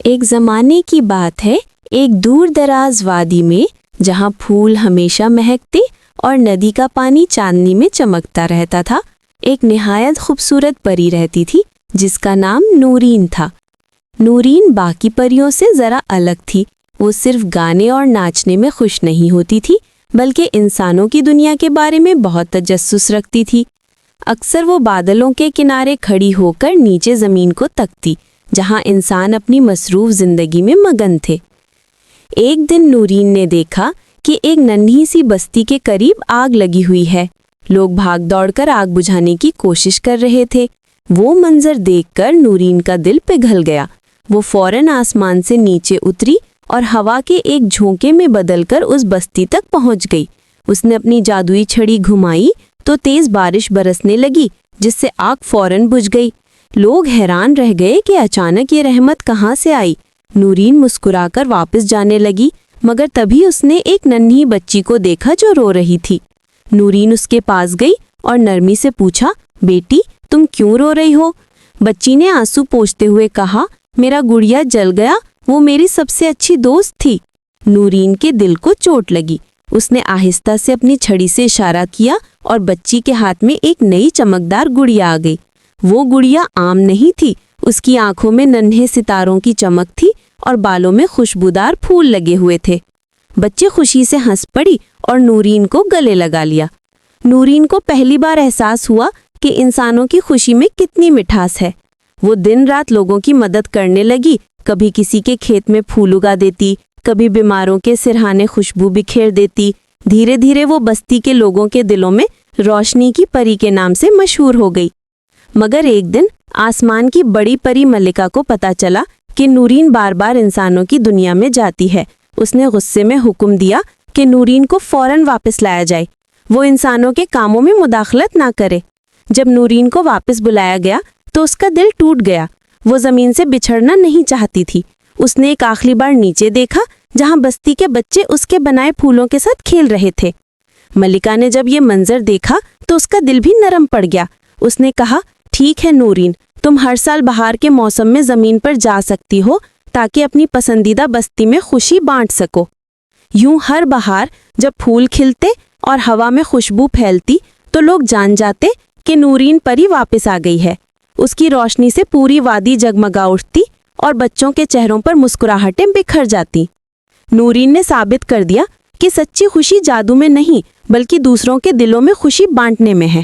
ایک زمانے کی بات ہے، ایک دور دراز وادی میں جہاں پھول ہمیشہ مہکتے اور ندی کا پانی چاندنی میں چمکتا رہتا تھا، ایک نہایت خوبصورت پری رہتی تھی جس کا نام نورین تھا۔ نورین باقی پریوں سے ذرا الگ تھی۔ وہ صرف گانے اور ناچنے میں خوش نہیں ہوتی تھی بلکہ انسانوں کی دنیا کے بارے میں بہت تجسس رکھتی تھی۔ اکثر وہ بادلوں کے کنارے کھڑی ہو کر نیچے زمین کو تکتی جہاں انسان اپنی مصروف زندگی میں مگن تھے۔ ایک دن نورین نے دیکھا کہ ایک ننھی سی بستی کے قریب آگ لگی ہوئی ہے۔ لوگ بھاگ دوڑ کر آگ بجھانے کی کوشش کر رہے تھے۔ وہ منظر دیکھ کر نورین کا دل پگھل گیا۔ وہ فوراً آسمان سے نیچے اتری اور ہوا کے ایک جھونکے میں بدل کر اس بستی تک پہنچ گئی۔ اس نے اپنی جادوئی چھڑی گھمائی تو تیز بارش برسنے لگی جس سے آگ فوراً بجھ گئی۔ لوگ حیران رہ گئے کہ اچانک یہ رحمت کہاں سے آئی۔ نورین مسکرا کر واپس جانے لگی مگر تبھی اس نے ایک ننھی بچی کو دیکھا جو رو رہی تھی۔ نورین اس کے پاس گئی اور نرمی سے پوچھا، بیٹی تم کیوں رو رہی ہو؟ بچی نے آنسو پوچھتے ہوئے کہا، میرا گڑیا جل گیا، وہ میری سب سے اچھی دوست تھی۔ نورین کے دل کو چوٹ لگی۔ اس نے آہستہ سے اپنی چھڑی سے اشارہ کیا اور بچی کے ہاتھ میں ایک نئی چمکدار گڑیا آ گئی۔ وہ گڑیا عام نہیں تھی، اس کی آنکھوں میں ننھے ستاروں کی چمک تھی اور بالوں میں خوشبودار پھول لگے ہوئے تھے۔ بچی خوشی سے ہنس پڑی اور نورین کو گلے لگا لیا۔ نورین کو پہلی بار احساس ہوا کہ انسانوں کی خوشی میں کتنی مٹھاس ہے۔ وہ دن رات لوگوں کی مدد کرنے لگی، کبھی کسی کے کھیت میں پھول اگا دیتی، کبھی بیماروں کے سرہانے خوشبو بکھیر دیتی۔ دھیرے دھیرے وہ بستی کے لوگوں کے دلوں میں روشنی کی پری کے نام سے مشہور ہو گئی۔ مگر ایک دن آسمان کی بڑی پری ملکہ کو پتہ چلا کہ نورین بار بار انسانوں کی دنیا میں جاتی ہے۔ اس نے غصے میں حکم دیا کہ نورین کو فوراً واپس لایا جائے، وہ انسانوں کے کاموں میں مداخلت نہ کرے۔ جب نورین کو واپس بلایا گیا تو اس کا دل ٹوٹ گیا۔ وہ زمین سے بچھڑنا نہیں چاہتی تھی۔ اس نے ایک آخری بار نیچے دیکھا جہاں بستی کے بچے اس کے بنائے پھولوں کے ساتھ کھیل رہے تھے۔ ملکہ نے جب یہ منظر دیکھا تو اس کا دل بھی نرم پڑ گیا۔ اس نے کہا، ٹھیک ہے نورین، تم ہر سال بہار کے موسم میں زمین پر جا سکتی ہو تاکہ اپنی پسندیدہ بستی میں خوشی بانٹ سکو۔ یوں ہر بہار جب پھول کھلتے اور ہوا میں خوشبو پھیلتی تو لوگ جان جاتے کہ نورین پری واپس آ گئی ہے۔ اس کی روشنی سے پوری وادی جگمگا اٹھتی اور بچوں کے چہروں پر مسکراہٹیں بکھر جاتی۔ نورین نے ثابت کر دیا کہ سچی خوشی جادو میں نہیں بلکہ دوسروں کے دلوں میں خوشی بانٹنے میں ہے۔